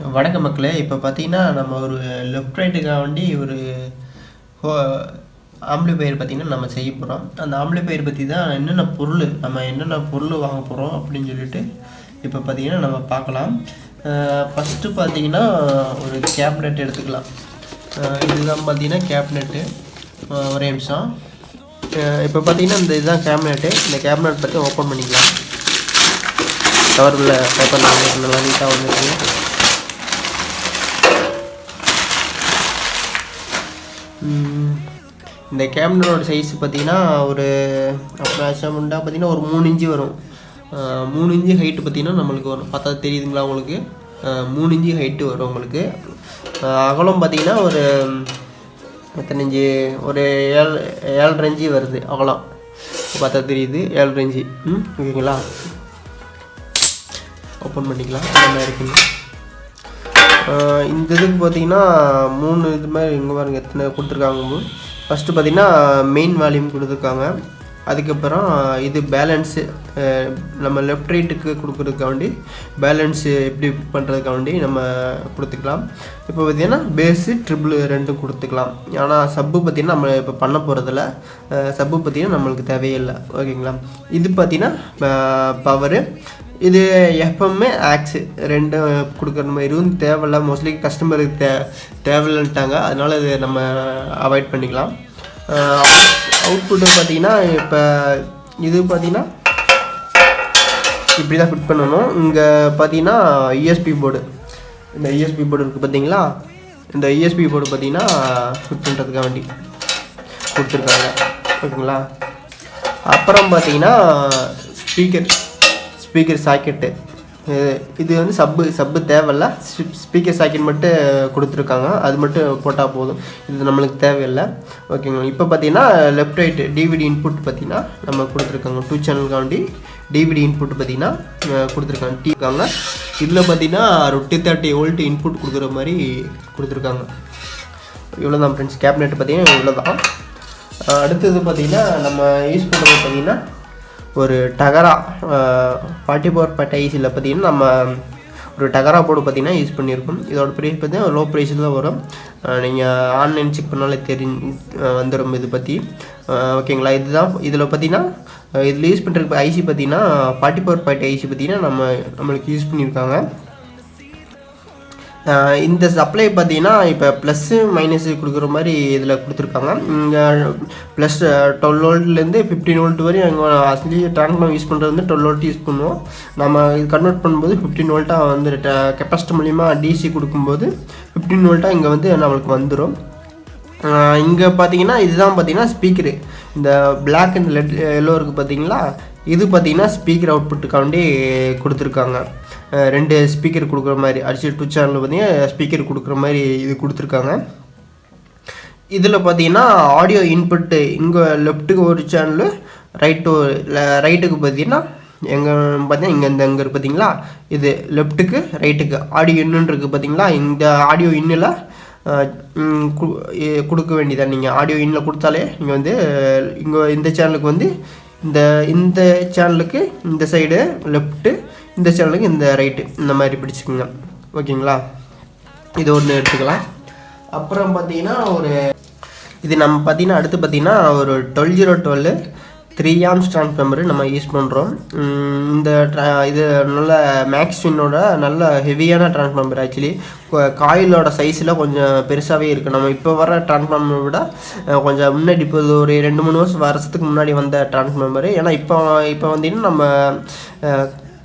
வணக்க மக்களே. இப்போ பார்த்தீங்கன்னா நம்ம ஒரு லெஃப்ட் ரைட்டுக்காக வேண்டி ஒரு ஹோ ஆம்ப்ளிஃபையர் பார்த்திங்கன்னா நம்ம செய்ய போகிறோம். அந்த ஆம்ப்ளிஃபையர் பற்றி தான் என்னென்ன பொருள் வாங்க போகிறோம் அப்படின்னு சொல்லிட்டு இப்போ பார்த்திங்கன்னா நம்ம பார்க்கலாம். ஃபஸ்ட்டு பார்த்திங்கன்னா ஒரு கேபினெட் எடுத்துக்கலாம். இதுதான் பார்த்திங்கன்னா கேபினெட்டு. ஒரே நிமிஷம். இப்போ பார்த்திங்கன்னா இதுதான் கேபினெட்டு. இந்த கேபினெட் பற்றி ஓப்பன் பண்ணிக்கலாம். கவரில் ஓப்பன் பண்ண மாதிரி தான் வந்துருக்கு. இந்த கேபினோட சைஸ் பார்த்திங்கன்னா ஒரு அப்ராக்சிமேட்டாக பார்த்திங்கன்னா ஒரு 3 இன்ச்சு வரும். 3 இன்ச்சு ஹைட்டு பார்த்திங்கன்னா நம்மளுக்கு வரும். பார்த்தா தெரியுதுங்களா உங்களுக்கு? 3 இன்ச்சு ஹைட்டு வரும் உங்களுக்கு. அகலம் பார்த்திங்கன்னா ஒரு எத்தனை இன்ச்சு, ஒரு 7.5 இன்ச்சு வருது அகலம். பார்த்தா தெரியுது 7.5 இன்ச்சு. ஓகேங்களா? ஓப்பன் பண்ணிக்கலாம். என்ன இருக்குன்னு இந்த இதுக்கு பார்த்திங்கன்னா 3 இது மாதிரி இங்கே பாருங்கள் எத்தனை கொடுத்துருக்காங்க. ஃபஸ்ட்டு பார்த்திங்கன்னா மெயின் வால்யூம் கொடுத்துருக்காங்க. அதுக்கப்புறம் இது பேலன்ஸு, நம்ம லெஃப்ட் ரைட்டுக்கு கொடுக்குறதுக்காண்டி பேலன்ஸு எப்படி பண்ணுறதுக்காண்டி நம்ம கொடுத்துக்கலாம். இப்போ பார்த்திங்கன்னா பேஸு ட்ரிபிள் ரெண்டும் கொடுத்துக்கலாம். ஆனால் சப்பு பார்த்திங்கன்னா நம்ம இப்போ பண்ண போகிறதில்ல. சப்பு பார்த்திங்கன்னா நம்மளுக்கு தேவையில்லை. ஓகேங்களா? இது பார்த்திங்கன்னா பவரு. இது எப்பவுமே ஆக்ஸு ரெண்டும் கொடுக்குற மாதிரி இருக்கும். தேவையில்ல, மோஸ்ட்லி கஸ்டமருக்கு தேவையில்லைன்ட்டாங்க. அதனால் இது நம்ம அவாய்ட் பண்ணிக்கலாம். அவுட்புட்டு பார்த்திங்கன்னா இப்போ இது பார்த்திங்கன்னா இப்படி தான் ஃபிட் பண்ணணும். இங்கே பார்த்திங்கன்னா யூஎஸ்பி போர்டு, இந்த யூஎஸ்பி போர்டு இருக்குது பார்த்திங்களா? இந்த யூஎஸ்பி போர்டு பார்த்திங்கன்னா ஃபிட் பண்ணுறதுக்காக வேண்டி கொடுத்துருக்காங்க. ஓகேங்களா? அப்புறம் பார்த்திங்கன்னா ஸ்பீக்கர் சாக்கெட்டு. இது வந்து சப்பு தேவையில்ல. ஸ்பீக்கர் சாக்கெட் மட்டும் கொடுத்துருக்காங்க. அது மட்டும் போட்டால் போதும். இது நம்மளுக்கு தேவையில்லை. ஓகேங்களா? இப்போ பார்த்தீங்கன்னா லெஃப்ட் ரைட்டு டிவிடி இன்புட் பார்த்திங்கன்னா நம்ம கொடுத்துருக்காங்க. 2 சேனலுக்காண்டி டிவிடி இன்புட் பார்த்திங்கன்னா கொடுத்துருக்காங்க. இதில் பார்த்திங்கன்னா 230 வோல்ட் இன்புட் கொடுக்குற மாதிரி கொடுத்துருக்காங்க. இவ்வளோ தான் ஃப்ரெண்ட்ஸ். கேபினெட் பார்த்திங்கன்னா இவ்வளோ தான். அடுத்தது பார்த்திங்கன்னா நம்ம யூஸ் பண்ணுறது பார்த்திங்கன்னா ஒரு டகரா 44 ஐசியில் பார்த்திங்கன்னா நம்ம ஒரு டகரா போர்டு பார்த்திங்கன்னா யூஸ் பண்ணியிருக்கோம். இதோட ப்ரைஸ் பார்த்திங்கன்னா லோ ப்ரைஸில் தான் வரும். நீங்கள் ஆன்லைன் செக் பண்ணாலே வந்துடும் இது பற்றி. ஓகேங்களா? இதுதான் இதில் பார்த்திங்கன்னா இதில் யூஸ் பண்ணுற ஐசி பார்த்திங்கன்னா 44 ஐசி பார்த்திங்கன்னா நம்மளுக்கு யூஸ் பண்ணியிருக்காங்க. இந்த சப்ளை பார்த்திங்கன்னா இப்போ ப்ளஸ்ஸு மைனஸு கொடுக்குற மாதிரி இதில் கொடுத்துருக்காங்க. இங்கே ப்ளஸ் 12 வோல்ட்லேருந்து 15 வோல்ட் வரையும் எங்கே அசலி ட்ரான்ஸ்ஃபார்மர் யூஸ் பண்ணுறது வந்து 12 வோல்ட் யூஸ் பண்ணுவோம். நம்ம இது கன்வெர்ட் பண்ணும்போது 15 வோல்ட்டாக வந்து கெப்பாசிட்டி மூலிமா டிசி கொடுக்கும்போது 15 வோல்ட்டாக இங்கே வந்து நம்மளுக்கு வந்துடும். இங்கே பார்த்தீங்கன்னா இதுதான் பார்த்திங்கன்னா ஸ்பீக்கரு. இந்த பிளாக் அண்ட் எல்லோ இருக்குது பார்த்திங்களா? இது பார்த்திங்கன்னா ஸ்பீக்கர் அவுட்புட்டுக்காண்டி கொடுத்துருக்காங்க. 2 ஸ்பீக்கர் கொடுக்குற மாதிரி அடிச்சு 2 சேனல் பார்த்திங்கன்னா ஸ்பீக்கர் கொடுக்குற மாதிரி இது கொடுத்துருக்காங்க. இதில் பார்த்திங்கன்னா ஆடியோ இன்புட்டு இங்கே லெஃப்ட்டுக்கு ஒரு சேனலு, ரைட்டுக்கு பார்த்திங்கன்னா பார்த்திங்கன்னா இங்கே இருக்குது பார்த்திங்களா? இது லெஃப்ட்டுக்கு ரைட்டுக்கு ஆடியோ இன்னுன்னு இருக்குது பார்த்திங்களா? இந்த ஆடியோ இன்னில் கொடுக்க வேண்டியதான். நீங்கள் ஆடியோ இன்னில் கொடுத்தாலே நீங்கள் வந்து இங்கே இந்த சேனலுக்கு வந்து இந்த சேனலுக்கு இந்த சைடு லெஃப்ட்டு, இந்த சேனலுக்கு இந்த ரைட்டு, இந்த மாதிரி பிடிச்சிக்கோங்க. ஓகேங்களா? இது ஒன்று எடுத்துக்கலாம். அப்புறம் பார்த்திங்கன்னா இது நம்ம பார்த்திங்கன்னா அடுத்து பார்த்திங்கன்னா ஒரு 12012 3 ஆம்ஸ் ட்ரான்ஸ்ஃபார்மரு நம்ம யூஸ் பண்ணுறோம். இது நல்ல மேக்ஸ்வினோட நல்ல ஹெவியான ட்ரான்ஸ்ஃபார்மர். ஆக்சுவலி காயிலோட சைஸில் கொஞ்சம் பெருசாகவே இருக்குது. நம்ம இப்போ வர ட்ரான்ஸ்ஃபார்மரை விட கொஞ்சம் முன்னாடி இப்போ ஒரு 2-3 வருஷத்துக்கு முன்னாடி வந்த ட்ரான்ஸ்ஃபார்மரு. ஏன்னா இப்போ வந்தீங்கன்னா நம்ம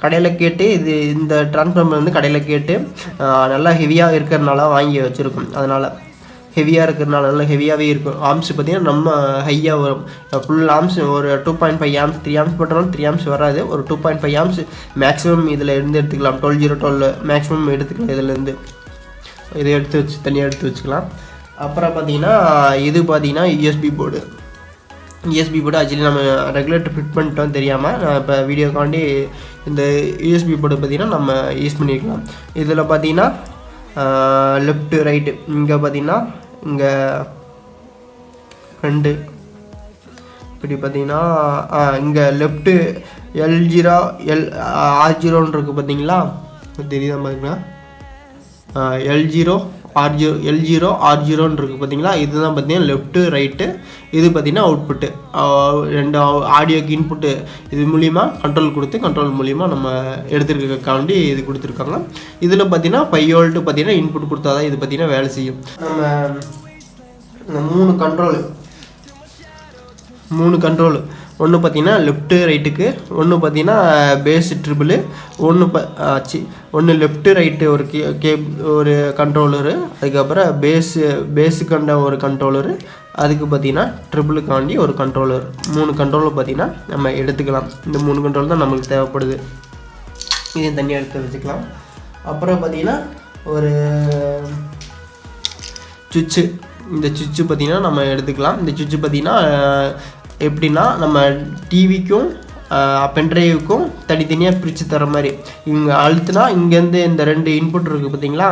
கடையில் கேட்டு இந்த ட்ரான்ஸ்ஃபார்மர் வந்து கடையில் கேட்டு நல்லா ஹெவியாக இருக்கிறதுனால வாங்கி வச்சுருக்கோம். அதனால் ஹெவியாக இருக்கிறதுனால நல்லா ஹெவியாகவே இருக்கும். ஆம்ஸ் பார்த்திங்கன்னா நம்ம ஹையாக வரும். ஃபுல் ஆம்ஸ் ஒரு 2.5 ஆம்ஸ் 3 ஆம்ஸ் போட்டாலும் 3 ஆம்ஸ் வராது. ஒரு 2.5 ஆம்ஸ் மேக்ஸிமம் இதில் இருந்து எடுத்துக்கலாம். 12012 மேக்ஸிமம் எடுத்துக்கலாம். இதிலேருந்து இதை தனியாக எடுத்து வச்சுக்கலாம். அப்புறம் பார்த்திங்கன்னா இது பார்த்திங்கன்னா யூஎஸ்பி போர்டு ஆக்சுவலி நம்ம ரெகுலேட்டர் ஃபிட் பண்ணிட்டோம் தெரியாமல். நான் இப்போ வீடியோக்காண்டி இந்த யூஎஸ்பி போர்டு பார்த்திங்கன்னா நம்ம யூஸ் பண்ணியிருக்கலாம். இதில் பார்த்திங்கன்னா லெஃப்ட்டு ரைட்டு இங்கே பார்த்திங்கன்னா இங்கே 2 இப்படி பார்த்திங்கன்னா இங்கே லெஃப்ட்டு R0 இருக்குது பார்த்திங்களா? தெரியுதா பாருங்க? L0 R0 L0 R0ன்னு இருக்குது பார்த்தீங்களா, இதுதான் பார்த்தீங்கன்னா லெஃப்ட்டு ரைட்டு. இது பார்த்தீங்கன்னா அவுட்புட்டு. ரெண்டு ஆடியோக்கு இன்புட்டு இது மூலிமா கண்ட்ரோல் கொடுத்து கண்ட்ரோல் மூலிமா நம்ம எடுத்துருக்காண்டி இது கொடுத்துருக்காங்க. இதில் பார்த்தீங்கன்னா 5 வோல்ட்டு பார்த்தீங்கன்னா இன்புட் கொடுத்தா தான் இது பார்த்தீங்கன்னா வேலை செய்யும். நம்ம 3 கண்ட்ரோலு ஒன்று பார்த்தீங்கன்னா லெஃப்ட்டு ரைட்டுக்கு, ஒன்று பார்த்தீங்கன்னா பேஸ் ட்ரிபிள், ஒன்று லெஃப்ட்டு ரைட்டு ஒரு கண்ட்ரோலரு, அதுக்கப்புறம் பேஸுக்காண்ட ஒரு கண்ட்ரோலரு, அதுக்கு பார்த்தீங்கன்னா ட்ரிபிளுக்காண்டி ஒரு கண்ட்ரோலர். 3 கண்ட்ரோலர் பார்த்தீங்கன்னா நம்ம எடுத்துக்கலாம். இந்த 3 கண்ட்ரோல் தான் நம்மளுக்கு தேவைப்படுது. இதையும் தனியாக எடுத்து வச்சுக்கலாம். அப்புறம் பார்த்தீங்கன்னா ஒரு சுவிட்சு. இந்த சுவிட்சு பார்த்திங்கன்னா நம்ம எடுத்துக்கலாம். இந்த சுவிட்சு பார்த்திங்கன்னா எப்படின்னா நம்ம டிவிக்கும் பென்ட்ரைவுக்கும் தனித்தனியாக பிரித்து தர மாதிரி இங்கே அழுத்துனா இங்கேருந்து இந்த 2 இன்புட் இருக்குது பார்த்தீங்களா,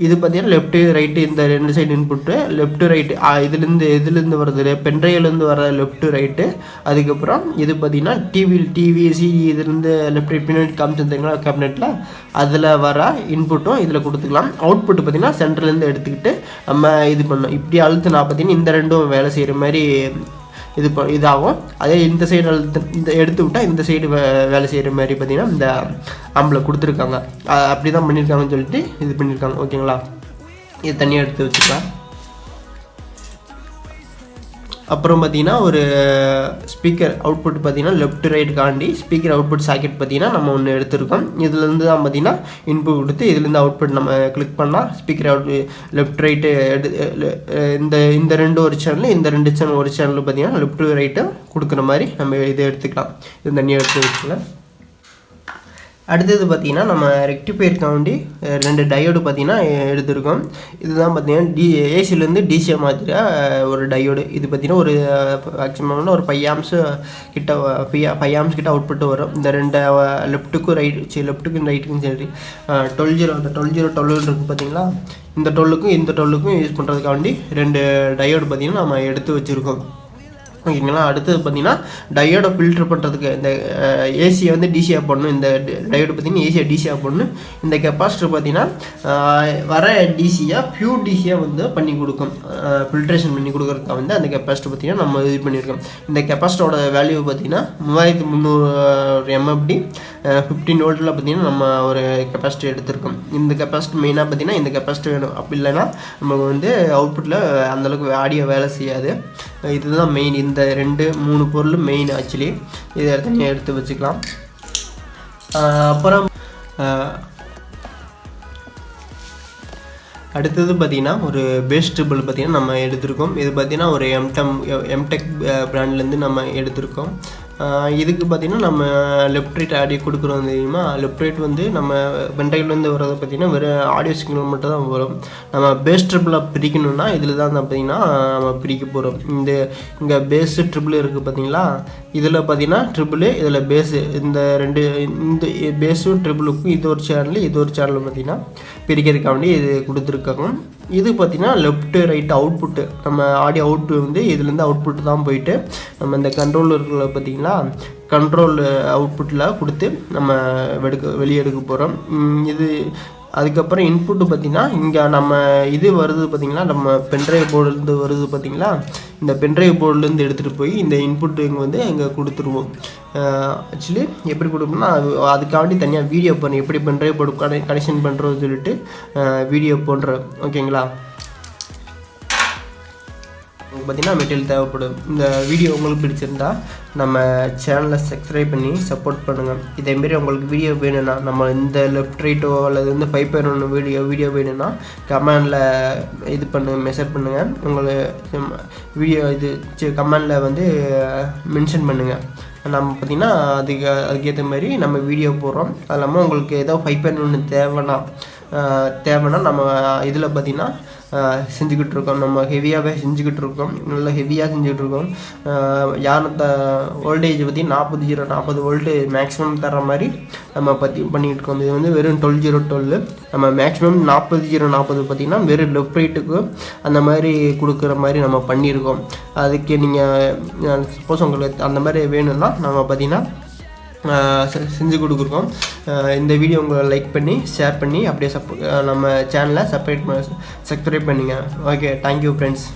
இது பார்த்தீங்கன்னா லெஃப்ட்டு ரைட்டு இந்த 2 சைடு இன்புட்டு லெஃப்ட்டு ரைட்டு இதுலேருந்து வர்றது பென்ட்ரைவ்லேருந்து வர லெஃப்ட்டு ரைட்டு. அதுக்கப்புறம் இது பார்த்தீங்கன்னா டிவி சிடி இதுலேருந்து லெஃப்ட் ரைட் பின்னாடி காமிச்சிருந்தீங்களா கேபினெட்டில், அதில் வர இன்புட்டும் இதில் கொடுத்துக்கலாம். அவுட்புட்டு பார்த்தீங்கன்னா சென்டர்லேருந்து எடுத்துக்கிட்டு நம்ம இது பண்ணோம். இப்படி அழுத்துனா பார்த்தீங்கன்னா இந்த 2ம் வேலை செய்கிற மாதிரி இதாகும். அதே இந்த சைடு இந்த எடுத்து விட்டால் இந்த சைடு வேலை செய்கிற மாதிரி பார்த்தீங்கன்னா இந்த ஆம்பில் கொடுத்துருக்காங்க. அப்படி தான் பண்ணியிருக்காங்கன்னு சொல்லிட்டு இது பண்ணியிருக்காங்க. ஓகேங்களா, இது தனியாக எடுத்து வச்சுக்கலாம். அப்புறம் பார்த்தீங்கன்னா ஒரு ஸ்பீக்கர் அவுட்புட் பார்த்தீங்கன்னா லெஃப்ட் ரைட் காண்டி ஸ்பீக்கர் அவுட்புட் சாக்கெட் பார்த்தீங்கன்னா நம்ம ஒன்று எடுத்துருக்கோம். இதுலேருந்து தான் பார்த்தீங்கன்னா இன்புட் கொடுத்து இதுலேருந்து அவுட்புட் நம்ம கிளிக் பண்ணால் ஸ்பீக்கர் லெஃப்ட் ரைட்டு இந்த 2 ஒரு சேனல், இந்த 2 சேனல் ஒரு சேனல் பார்த்தீங்கன்னா லெஃப்ட் ரைட்டு கொடுக்குற மாதிரி நம்ம இதை எடுத்துக்கலாம். இது தனியாக எடுத்து வச்சுக்கலாம். அடுத்தது பார்த்திங்கன்னா நம்ம ரெக்டிஃபையருக்காண்டி 2 டயோடு பார்த்திங்கன்னா எடுத்திருக்கோம். இதுதான் பார்த்திங்கன்னா ஏசிலேருந்து டிசியை மாற்றிற ஒரு டயோடு. இது பார்த்திங்கன்னா ஒரு மேக்ஸிமம்னா ஒரு 5 ஆம்ஸ் கிட்ட அவுட்புட்டு வரும். இந்த 2 லெஃப்ட்டுக்கும் ரைட்டுக்கும் சரி 12 இருக்குது பார்த்திங்களா, இந்த 12க்கும் யூஸ் பண்ணுறதுக்காண்டி 2 டயோடு பார்த்திங்கன்னா நம்ம எடுத்து வச்சுருக்கோம். ஓகேங்களா. அடுத்தது பார்த்தீங்கன்னா டயோடை ஃபில்ட்ரு பண்ணுறதுக்கு இந்த ஏசியை வந்து டிசியாக போடணும். இந்த டயோடு பார்த்தீங்கன்னா ஏசியை டிசியாக போடணும். இந்த கெப்பாசிட்டர் பார்த்தீங்கன்னா வர டிசியாக பியூர் டிசியாக வந்து பண்ணி கொடுக்கும். ஃபில்ட்ரேஷன் பண்ணி கொடுக்குறதுக்கு வந்து அந்த கெப்பாசிட்டர் பார்த்தீங்கன்னா நம்ம இது பண்ணியிருக்கோம். இந்த கெப்பாசிட்டரோட வேல்யூ பார்த்தீங்கன்னா 3300 MFD 15 வோல்ட்டில் பார்த்தீங்கன்னா நம்ம ஒரு கெப்பாசிட்டி எடுத்திருக்கோம். இந்த கெப்பாசிட்டி மெயினாக பார்த்தீங்கன்னா இந்த கெப்பாசிட்டி வேணும். அப்படி இல்லைன்னா நமக்கு வந்து அவுட்புட்டில் அந்தளவுக்கு ஆடியோ வேலை செய்யாது. இதுதான் மெயின். இந்த 2-3 பொருள் மெயின் ஆக்சுவலி. இதை தனியாக எடுத்து வச்சுக்கலாம். அப்புறம் அடுத்தது பார்த்திங்கன்னா ஒரு பேஸ் ட்ரிபிள் பார்த்திங்கன்னா நம்ம எடுத்திருக்கோம். இது பார்த்திங்கன்னா ஒரு எம்டெக் பிராண்ட்லேருந்து நம்ம எடுத்திருக்கோம். இதுக்கு பார்த்திங்கன்னா நம்ம லெஃப்ட் ரைட் ஆடியோ கொடுக்குறோம் தெரியுமா. லெஃப்ட் ரைட் வந்து நம்ம பென்ட்ரைவ்லேருந்து வர்றது பார்த்திங்கன்னா வெறும் ஆடியோ சிக்னல் மட்டும் தான் வரும். நம்ம பேஸ் ட்ரிபிளாக பிரிக்கணும்னா இதில் தான் பார்த்திங்கன்னா நம்ம பிரிக்க போகிறோம். இங்கே பேஸு ட்ரிபிள் இருக்குது பார்த்திங்களா, இதில் பார்த்திங்கன்னா ட்ரிபிள், இதில் பேஸு, இந்த பேஸும் ட்ரிபிளுக்கும் இது ஒரு சேனல் பார்த்திங்கன்னா பிரிக்கிறதுக்காண்டி இது கொடுத்துருக்காங்க. இது பார்த்திங்கன்னா லெஃப்ட்டு ரைட்டு அவுட்புட்டு, நம்ம ஆடியோ அவுட்புட் வந்து இதுலேருந்து அவுட்புட்டு தான் போயிட்டு நம்ம இந்த கண்ட்ரோலருக்குள்ள பார்த்திங்கன்னா கண்ட்ரோல் அவுட்புட்டில் கொடுத்து நம்ம வெளியே எடுக்க போகிறோம். இது அதுக்கப்புறம் இன்புட்டு பார்த்திங்கன்னா இங்கே நம்ம இது வருது பார்த்திங்கன்னா நம்ம பென்ட்ரைவ் போர்டுலேருந்து வருது பார்த்திங்களா, இந்த பென்ட்ரைவ் போர்டுலேருந்து எடுத்துகிட்டு போய் இந்த இன்புட்டு இங்கே வந்து இங்கே கொடுத்துருவோம். ஆக்சுவலி எப்படி கொடுப்போம்னா அதுக்காண்டி தனியாக வீடியோ பண்ணி எப்படி பென்ட்ரைவ் போர்டு கனெக்ஷன் பண்ணுறோன்னு சொல்லிட்டு வீடியோ போடுறோம். ஓகேங்களா. பார்த்திங்கன்னா மெட்டீரியல் தேவைப்படும். இந்த வீடியோ உங்களுக்கு பிடிச்சிருந்தா நம்ம சேனலை சப்ஸ்கிரைப் பண்ணி சப்போர்ட் பண்ணுங்கள். இதேமாரி உங்களுக்கு வீடியோ வேணும்னா நம்ம இந்த லெஃப்ட் ரைட்டோ அல்லது வந்து 5.1 வீடியோ வேணும்னா கமெண்டில் இது மெசேஜ் பண்ணுங்கள். உங்களுக்கு வீடியோ கமெண்டில் வந்து மென்ஷன் பண்ணுங்கள். நம்ம பார்த்திங்கன்னா அதுக்கேற்ற மாதிரி நம்ம வீடியோ போடுறோம். அது இல்லாமல் உங்களுக்கு ஏதோ 5.1 தேவைன்னா நம்ம இதில் பார்த்திங்கன்னா செஞ்சுக்கிட்டு இருக்கோம். நம்ம ஹெவியாகவே செஞ்சுக்கிட்டு இருக்கோம், நல்லா ஹெவியாக செஞ்சுக்கிட்டு இருக்கோம். வோல்டேஜ் பற்றி 40 வோல்ட்டு மேக்ஸிமம் தர மாதிரி நம்ம பண்ணிக்கிட்டு இருக்கோம். இது வந்து வெறும் 12 நம்ம மேக்ஸிமம் 40 பார்த்திங்கன்னா வெறும் லெஃப்ட் ரைட்டுக்கு அந்த மாதிரி கொடுக்குற மாதிரி நம்ம பண்ணியிருக்கோம். அதுக்கு நீங்கள் சப்போஸ் உங்களுக்கு அந்த மாதிரி வேணும்னா நம்ம பார்த்திங்கன்னா செஞ்சு கொடுக்குறோம். இந்த வீடியோ உங்களை லைக் பண்ணி ஷேர் பண்ணி அப்படியே நம்ம சேனலை சப்ஸ்கிரைப் பண்ணுங்க. Okay, thank you friends.